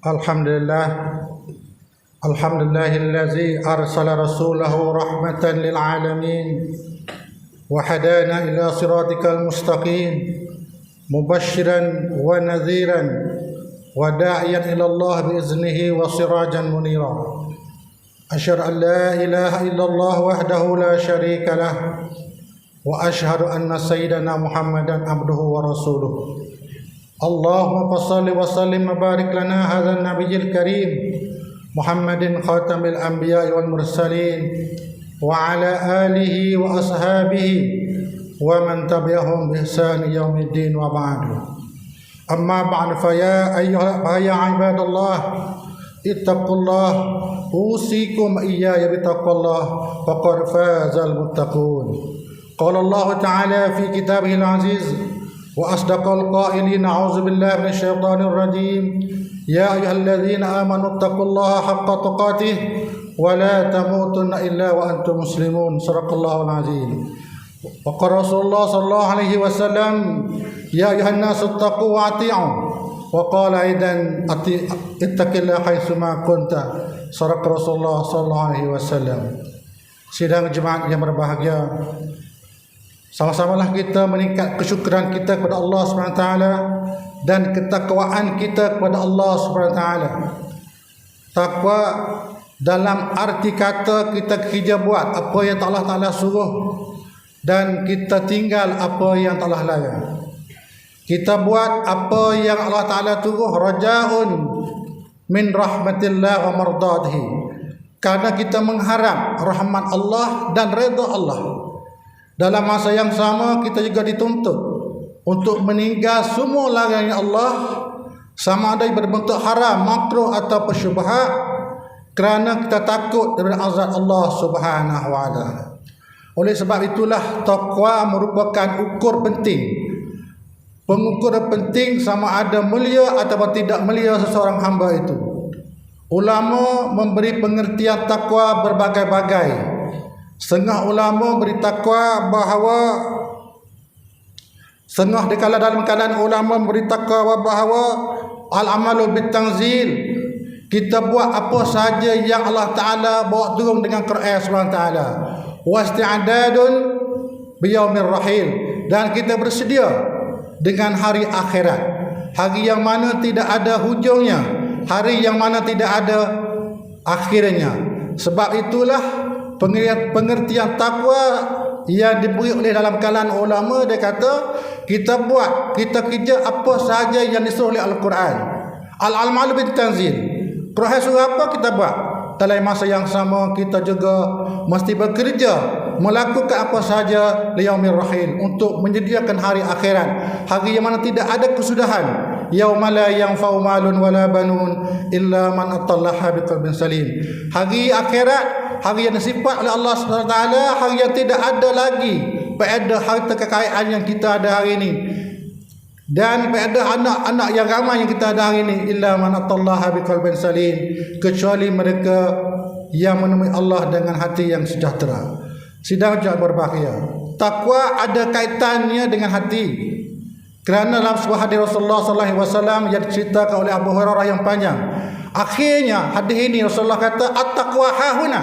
Alhamdulillah. Alhamdulillahillazi arsala rasulahu rahmatan lil alamin wa hadana ila siratikal mustaqim mubashiran wa nadhiran wa da'iyan ila Allah biiznihi wa sirajan munira. Asyhadu an la ilaha illallah wahdahu la syarika lah wa asyhadu anna sayyidana Muhammadan abduhu wa rasuluh. Allahumma salli wa sallim wa barik lana hadzal nabiyil karim Muhammadin khatamil anbiya'i wal mursalin wa ala alihi wa ashabihi wa man tabi'ahum bi ihsan yaumiddin wa ba'du. Amma ba'du, fa ya ibadallah ittaqullah usikum iyaya bittaqullah faqad fazal muttaqun. Qala Allah ta'ala fi kitabihil aziz wa asdaqal qailin a'udzu billahi minasyaitonir rajim. Ya ayyuhalladzina amanu taqullaha haqqa tuqatih wa la tamutunna illa wa antum muslimun. Shadaqallahul azim. Wa qala Rasulullah sallallahu alaihi wasallam, ya ayyuhan nasu taqu wa ati'u. Wa qala aidan ittaqillaha haitsu ma kunta. Shadaqa Rasulullah sallallahu alaihi wasallam. Sidang jemaat yang berbahagia, sama-samalah kita meningkat kesyukuran kita kepada Allah Subhanahu wa taala dan ketakwaan kita kepada Allah Subhanahu wa taala. Takwa dalam arti kata kita kerja buat apa yang Allah Taala suruh dan kita tinggal apa yang Allah larang. Kita buat apa yang Allah Taala suruh rajaun min rahmatillah wa mardatihi, karena kita mengharap rahmat Allah dan redha Allah. Dalam masa yang sama kita juga dituntut untuk meninggal semua larangan Allah, sama ada berbentuk haram, makruh atau syubhat, kerana kita takut dari azab Allah Subhanahu wa taala. Oleh sebab itulah takwa merupakan ukur penting, pengukur penting sama ada mulia atau tidak mulia seseorang hamba itu. Ulama memberi pengertian takwa berbagai-bagai. Setengah ulama beri takwa bahawa setengah dikala dalam keadaan ulama beri takwa bahawa al-amalu bitanzil, kita buat apa sahaja yang Allah Ta'ala bawa turun dengan Quran SWT, wasti'adadun biyaumir rahil, dan kita bersedia dengan hari akhirat, hari yang mana tidak ada hujungnya, hari yang mana tidak ada akhirnya. Sebab itulah pengertian takwa yang diberi oleh dalam kalangan ulama, dia kata kita buat, kita kerja apa sahaja yang disuruh oleh Al-Quran. Al-amalu bitanzil, Quran suruh apa kita buat. Dalam masa yang sama kita juga mesti bekerja melakukan apa sahaja liyaumir rahil, untuk menyediakan hari akhirat, hari yang mana tidak ada kesudahan. Yauma la yanfa'u malun wala banun illa man atallaha biqalbin salim. Hari akhirat, hari yang disifat oleh Allah SWT, hari yang tidak ada lagi pada harta kekayaan yang kita ada hari ini, dan pada anak-anak yang ramai yang kita ada hari ini, illa man atallaha biqalbin salim, kecuali mereka yang menemui Allah dengan hati yang sejahtera. Sidang jemaat berbahagia, takwa ada kaitannya dengan hati. Kerana dalam sebuah hadis Rasulullah sallallahu alaihi wasallam yang diceritakan oleh Abu Hurairah yang panjang, akhirnya hadis ini Rasulullah kata at-taqwa hahuna,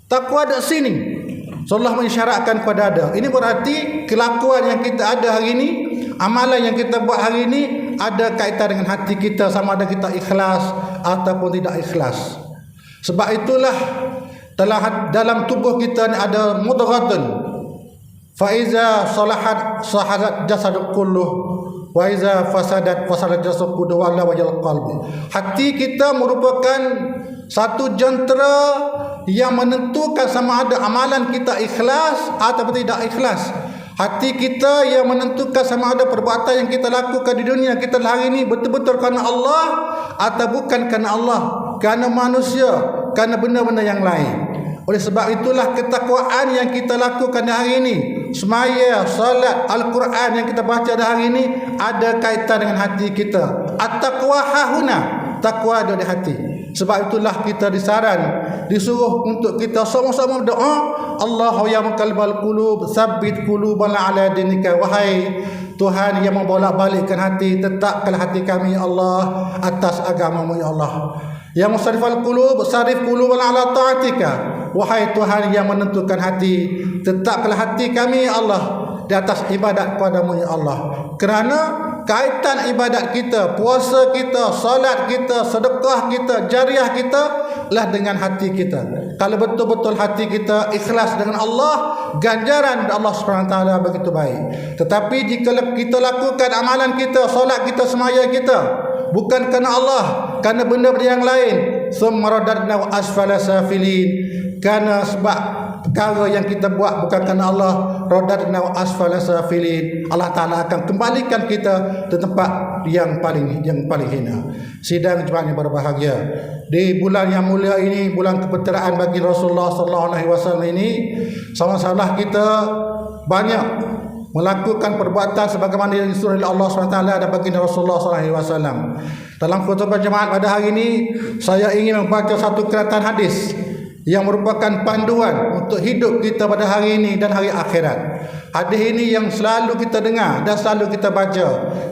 takwa ada sini. Rasulullah mengisyaratkan kepada ada. Ini berarti kelakuan yang kita ada hari ini, amalan yang kita buat hari ini ada kaitan dengan hati kita, sama ada kita ikhlas ataupun tidak ikhlas. Sebab itulah dalam tubuh kita ni ada mudghatun, fa iza salahat sahadat jasadul kulluh wa iza fasadat fasadat jasadul kulluh wa la wajal qalbi. Hati kita merupakan satu jentera yang menentukan sama ada amalan kita ikhlas atau tidak ikhlas. Hati kita yang menentukan sama ada perbuatan yang kita lakukan di dunia kita hari ini betul-betul kerana Allah atau bukan kerana Allah, kerana manusia, kerana benda-benda yang lain. Oleh sebab itulah ketakwaan yang kita lakukan hari ini, semaya, salat, Al-Quran yang kita baca hari ini ada kaitan dengan hati kita. At-taqwa hahuna, takwa ada di hati. Sebab itulah kita disuruh untuk kita sama-sama berdoa, Allahu ya muqallibal qulub, tsabbit qulubana ala dinika. Wahai Tuhan yang membolak-balikkan hati, tetapkanlah hati kami ya Allah atas agama-Mu ya Allah. Ya musarrifal qulub, sarif qulubana ala ta'atika. Wahai Tuhan yang menentukan hati, tetapkanlah hati kami ya Allah di atas ibadat kepada-Mu ya Allah. Kerana kaitan ibadat kita, puasa kita, salat kita, sedekah kita, jariah kita lah dengan hati kita. Kalau betul-betul hati kita ikhlas dengan Allah, ganjaran Allah SWT begitu baik. Tetapi jika kita lakukan amalan kita, salat kita, semaya kita bukan kerana Allah, kerana benda-benda yang lain, summa radadna asfala safilin, kerana sebab perkara yang kita buat bukan kerana Allah, radadna asfala safilin, Allah Ta'ala akan kembalikan kita ke tempat yang paling hina. Sidang jemaah yang berbahagia, di bulan yang mulia ini, bulan kepeteraan bagi Rasulullah SAW ini, sama-sama kita banyak melakukan perbuatan sebagaimana yang disuruh oleh Allah SWT dan baginda Rasulullah SAW. Dalam khutbah jemaat pada hari ini, saya ingin membaca satu keratan hadis yang merupakan panduan untuk hidup kita pada hari ini dan hari akhirat. Hadis ini yang selalu kita dengar dan selalu kita baca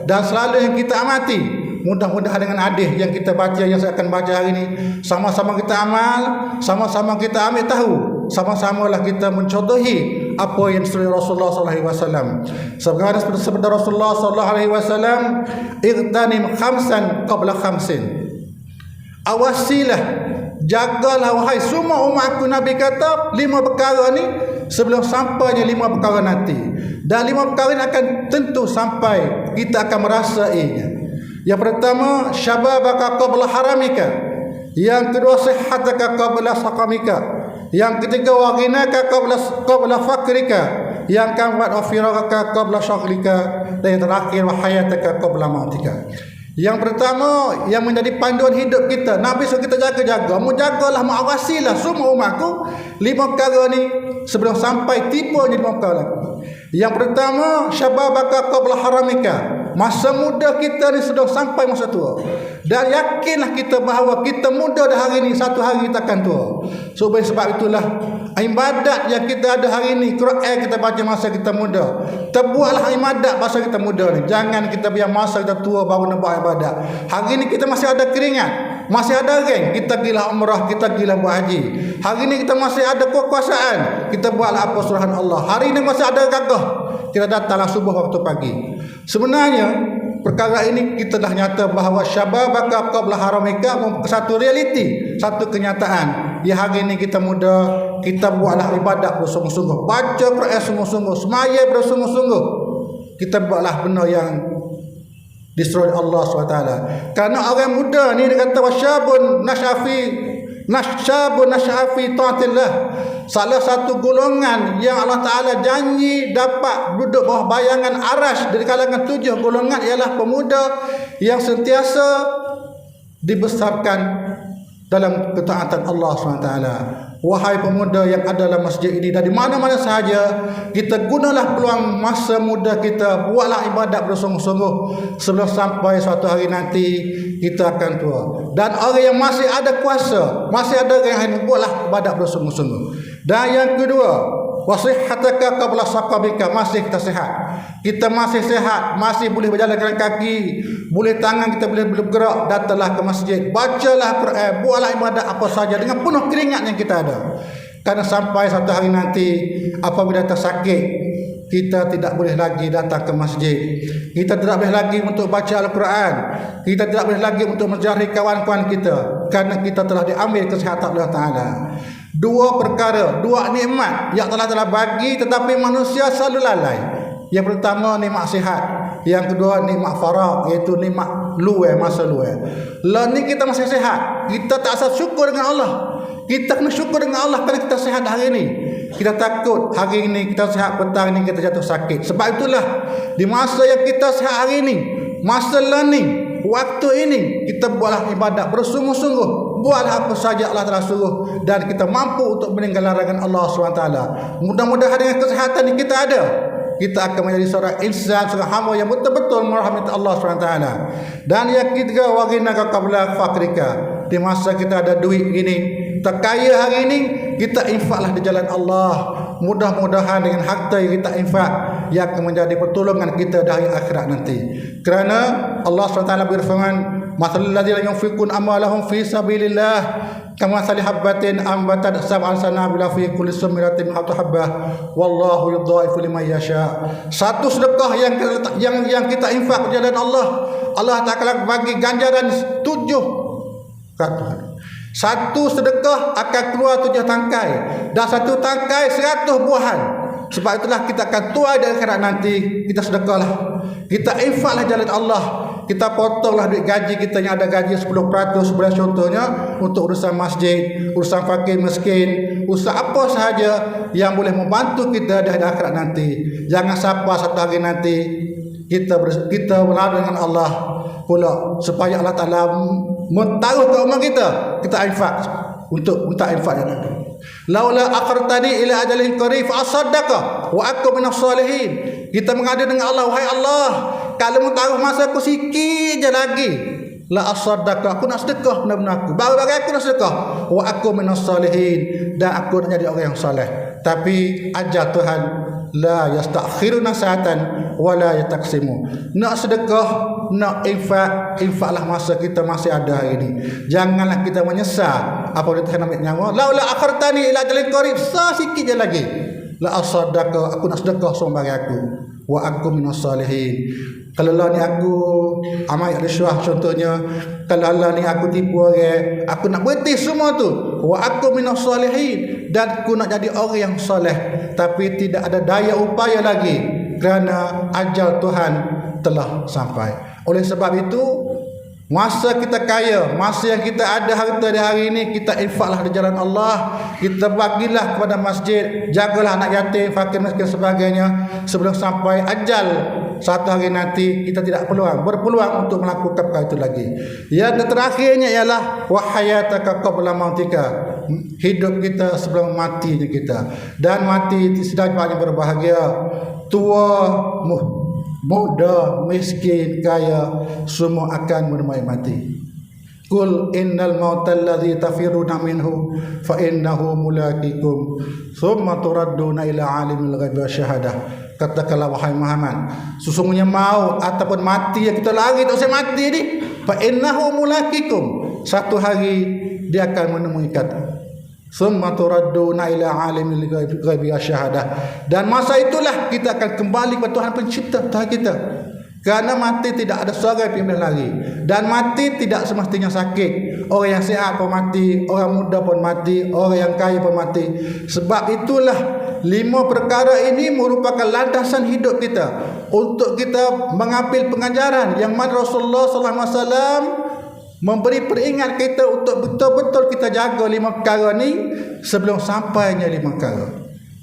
dan selalu yang kita amati. Mudah-mudahan dengan hadis yang kita baca, yang saya akan baca hari ini, sama-sama kita amal, sama-sama kita ambil tahu, sama-samalah kita mencontohi apa yang disuruh Rasulullah SAW. Sebagaimana sabda Rasulullah SAW, "Ightanim khamsan qabla khamsin." Awasilah, jagalah wahai semua umatku, Nabi kata 5 perkara ni sebelum sampainya 5 perkara nanti. Dan 5 perkara ini akan tentu sampai, kita akan merasainya. Yang pertama, syababaka qabla haramika. Yang kedua, sihataka qabla saqamika. Yang ketiga, waghinaka qabla fakrika. Yang keempat, wafiraka qabla syaghlika. Dan yang terakhir, wahayataka qabla mautika. Yang pertama yang menjadi panduan hidup kita, Nabi suruh kita jaga-jaga, menjagalah, mengawasilah semua umatku 5 perkara ni sebelum sampai tipunya 5 perkara lagi. Yang pertama, syababaka qabla haramika. Masa muda kita ni sudah sampai masa tua. Dan yakinlah kita bahawa kita muda dah hari ni, satu hari kita akan tua. Sebab itulah ibadat yang kita ada hari ni, Quran kita baca masa kita muda. Terbuatlah ibadat masa kita muda ni. Jangan kita biar masa kita tua baru nak buat ibadat. Hari ni kita masih ada keringat, masih ada geng, kita gila umrah, kita gila buat haji. Hari ni kita masih ada kekuasaan, kita buatlah apa suruhan Allah. Hari ni masih ada gagah, kita datanglah subuh waktu pagi. Sebenarnya perkara ini kita dah nyata bahawa syababaka qabla haramika, satu realiti, satu kenyataan. Di hari ini kita muda, kita buatlah ibadat bersungguh-sungguh, baca Quran sungguh-sungguh, semaya bersungguh-sungguh. Kita buatlah benda yang disuruh Allah SWT. Karena orang muda ni dia kata wasyabun nasyafi ta'atillah. Salah satu golongan yang Allah Ta'ala janji dapat duduk bawah bayangan arash dari kalangan 7 golongan ialah pemuda yang sentiasa dibesarkan dalam ketaatan Allah SWT. Wahai pemuda yang ada dalam masjid ini, dari mana-mana sahaja, kita gunalah peluang masa muda kita, buatlah ibadat bersungguh-sungguh sebelum sampai suatu hari nanti kita akan tua. Dan orang yang masih ada kuasa, masih ada yang buatlah ibadat bersungguh-sungguh. Dan yang kedua, wasihataka qabla saqabika, masih kita sihat. Kita masih sihat, masih boleh berjalan dengan kaki, boleh tangan kita boleh bergerak, datanglah ke masjid, bacalah Quran, buatlah ibadat apa saja dengan penuh keringat yang kita ada. Karena sampai satu hari nanti apabila tersakit, kita tidak boleh lagi datang ke masjid. Kita tidak boleh lagi untuk baca Al-Quran. Kita tidak boleh lagi untuk mencari kawan-kawan kita, karena kita telah diambil kesihatan Allah Ta'ala. 2 perkara, 2 nikmat yang telah bagi, tetapi manusia selalu lalai. Yang pertama nikmat sihat, yang kedua nikmat faragh, iaitu nikmat masa luar. Lah ni kita masih sihat, kita tak asal syukur dengan Allah. Kita kena syukur dengan Allah kerana kita sihat hari ini. Kita takut hari ini kita sihat, petang ini kita jatuh sakit. Sebab itulah di masa yang kita sihat hari ini, masa learning, waktu ini, kita buatlah ibadat bersungguh-sungguh, buatlah apa saja Allah telah suruh, dan kita mampu untuk meninggal larangan Allah SWT. Mudah-mudahan dengan kesihatan yang kita ada, kita akan menjadi seorang insan, seorang hamba yang betul-betul merahmati Allah SWT. Dan yang ketiga, waghinaka qabla fakrika, di masa kita ada duit ini, kita kaya hari ini, kita infaklah di jalan Allah. Mudah-mudahan dengan harta yang kita infak yang akan menjadi pertolongan kita dari akhirat nanti. Kerana Allah SWT berfirman, "Mathalul ladzina yunfiquna amwalahum fi sabilillah kamathali habbatin ambatat sab'a sanabila fi kulli sumratin mi'atu habbah wallahu yudha'ifu liman yasha." Satu sedekah yang kita infak di jalan Allah, Allah Ta'ala bagi ganjaran 7 kata. Satu sedekah akan keluar 7 tangkai, dan satu tangkai 100 buahan. Sebab itulah kita akan tuai dari akhirat nanti. Kita sedekahlah, kita infaklah jalan Allah, kita potonglah duit gaji kita yang ada gaji 10% sebulan contohnya untuk urusan masjid, urusan fakir miskin, urusan apa sahaja yang boleh membantu kita di akhirat nanti. Jangan sampai satu hari nanti kita berlalu dengan Allah pula, supaya Allah Ta'ala mentaruh ke umat kita infak untuk infak yang ada. Laula akhartani ila ajalin qarib fa asaddaqa wa aku minas salihin. Kita mengadu dengan Allah, wahai Allah, kalau mentaruh masa aku sikit je lagi, la asaddaqa, aku nak sedekah benar-benar aku. Baru-baru aku nak sedekah, wa aku minas salihin, dan aku nak jadi orang yang soleh. Tapi ajal Tuhan la yastakhiruna sa'atan wa la yataqsimu. Nak sedekah, nak infaklah masa kita masih ada hari ini. Janganlah kita menyesal apabila Tuhan ambil nyawa. Laula akhartani ila ajalin qarib, sikit je lagi, la asaddaqa, aku nak sedekah sombang aku, wa aku minas salihin. Kalau Allah ni aku amal rishwah contohnya, kalau Allah ni aku tipu orang, aku nak berhenti semua tu, wa aku minas salihin, dan aku nak jadi orang yang soleh, tapi tidak ada daya upaya lagi kerana ajal Tuhan telah sampai. Oleh sebab itu, masa kita kaya, masa yang kita ada harta di hari ini, kita infaklah di jalan Allah, kita bagilah kepada masjid, jagalah anak yatim, fakir miskin sebagainya, sebelum sampai ajal satu hari nanti kita tidak berpeluang untuk melakukan perkara itu lagi. Yang terakhirnya ialah wahayataka qabla mautika, hidup kita sebelum matinya kita. Dan mati sedang banyak berbahagia, tua, muda, miskin, kaya, semua akan menemui mati. Qul innal mautal ladzi tafiruna minhu fa innahu mulaqikum thumma turadduna ila alimil ghaibi wasyahadah. Katakanlah wahai Muhammad, sesungguhnya maut ataupun mati yang kita lari tak usah mati ni, fa innahu mulaqikum, satu hari dia akan menemui kita. Summa turadduna ila alimil ghaibi wasyahadah, dan masa itulah kita akan kembali kepada Tuhan pencipta Tuhan kita. Kerana mati tidak ada seorang yang boleh lari, dan mati tidak semestinya sakit. Orang yang sihat pun mati, orang muda pun mati, orang yang kaya pun mati. Sebab itulah 5 perkara ini merupakan landasan hidup kita untuk kita mengambil pengajaran yang mana Rasulullah SAW memberi peringat kita untuk betul-betul kita jaga 5 perkara ni sebelum sampainya 5 perkara.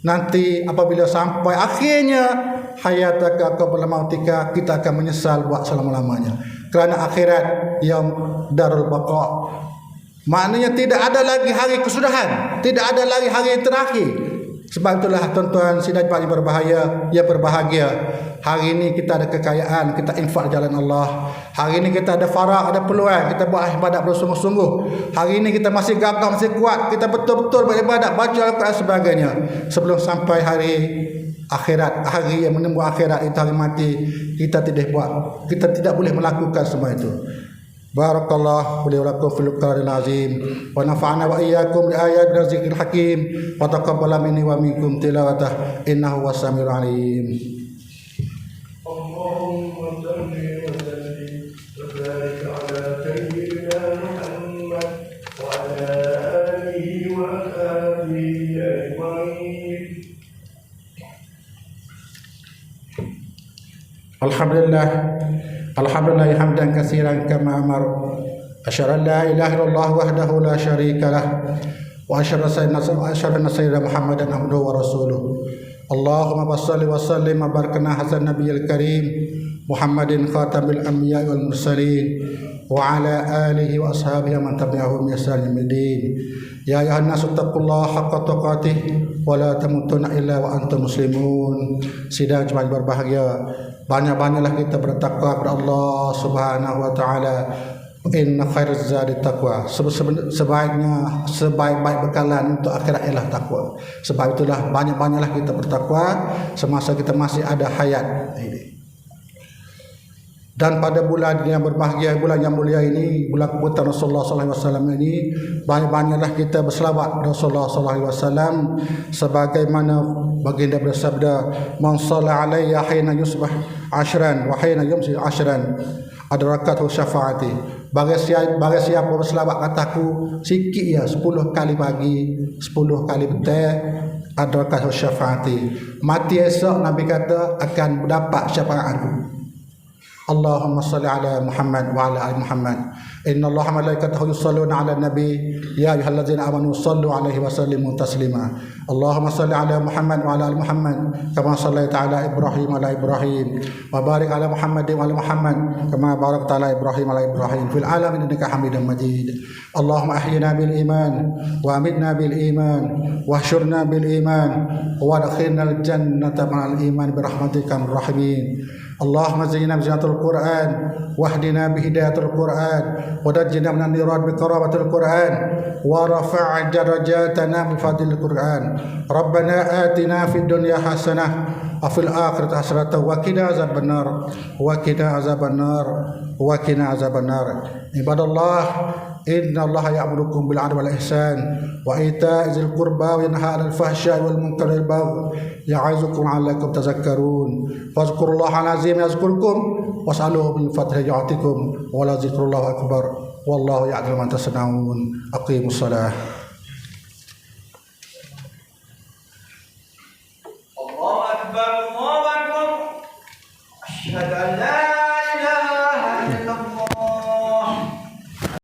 Nanti apabila sampai akhirnya hayataka qabla mautika, kita akan menyesal buat selama-lamanya. Kerana akhirat yang darul baqa, maknanya tidak ada lagi hari kesudahan, tidak ada lagi hari terakhir. Sebab itulah tuan-tuan sidang yang berbahaya, ya berbahagia. Hari ini kita ada kekayaan, kita infak jalan Allah. Hari ini kita ada farah, ada peluang, kita buat ibadat bersungguh-sungguh. Hari ini kita masih gagah, masih kuat, kita betul-betul beribadat, baca Al-Quran sebagainya. Sebelum sampai hari akhirat, hari yang menunggu akhirat itu hari mati, kita tidak boleh melakukan semua itu. Barakallahu li wa lakum fil Qur'anil azim wa nafa'ana wa iyyakum bi ayatin dzikril hakim wa taqabbala minni wa minkum tilawatah innahu was-sami'ul alim. Allahumma salli wa sallim wa barik ala sayyidina Muhammad wa ala alihi wa sahbihi ajma'in. Alhamdulillah hamdan katsiran kama amar. Asyhadu an la ilaha illallah wahdahu la syarika lah wa asyhadu anna sayyidina Muhammadan abduhu wa rasuluh. Allahumma shalli wa sallim wa barik ala hasan nabiyil karim Muhammadin khatamil anbiya wal mursalin wa ala alihi wa ashabihi man tabi'ahum bi ihsan ila yaumil. Ya ayuhan nasu taqullaha haqqa tuqatih wa la tamutunna illa wa antum muslimun. Sidang jemaah berbahagia, banyak-banyaklah kita bertakwa kepada Allah Subhanahu wa taala. Inna khairaz zadi taqwa. Sebaik-baik bekalan untuk akhirat ialah takwa. Sebab itulah banyak-banyaklah kita bertakwa semasa kita masih ada hayat ini. Dan pada bulan yang berbahagia, bulan yang mulia ini, bulan keputusan Rasulullah SAW ini, banyak-banyaklah kita berselawat Rasulullah SAW, sebagaimana baginda bersabda, "Man shalla alayya hina yusbah ashran wa hina yumsi ashran adrakathu syafaati." Bagi siapa berselawat kataku sikit ya 10 kali pagi, 10 kali petang, adrakathu syafaati. Mati esok Nabi kata akan mendapat syafaatku. Allahumma salli ala Muhammad wa ala ali Muhammad. Inna Allaha malaikatahu yusalluna ala nabi ya ayyuhalladzina amanu sallu alaihi wa sallimu taslima. Allahumma salli ala Muhammad wa ala ali Muhammad kama sallaita ala Ibrahim wa ala Ibrahim wa barik ala Muhammad wa ala Muhammad kama barakta ala Ibrahim wa ala Ibrahim fil alamin innaka Hamidum Majid. Allahumma ahyina bil iman wa amitna bil iman wa hsyurna bil iman wa adkhilna al jannata ma'al iman bi rahmatika arrahmin. Allahumma zayyinna bi zinatil Qur'an wahdina bi hidayatil Qur'an ونجنا من النيران بقرابة القرآن ورفع درجاتنا بفضل القرآن. ربنا آتنا في الدنيا حسنة وفي الآخرة حسنة وقنا عذاب النار وقنا عذاب النار وقنا عذاب النار. عباد الله إن الله يأمركم بالعدل والإحسان وإيتاء ذي القربى وينهى عن الفحشاء والمنكر والبغي يعظكم لعلكم تذكرون. فاذكروا الله العظيم يذكركم واسألوه من فضله يعطيكم ولذكر الله أكبر والله يعلم ما تصنعون. أقيموا الصلاة.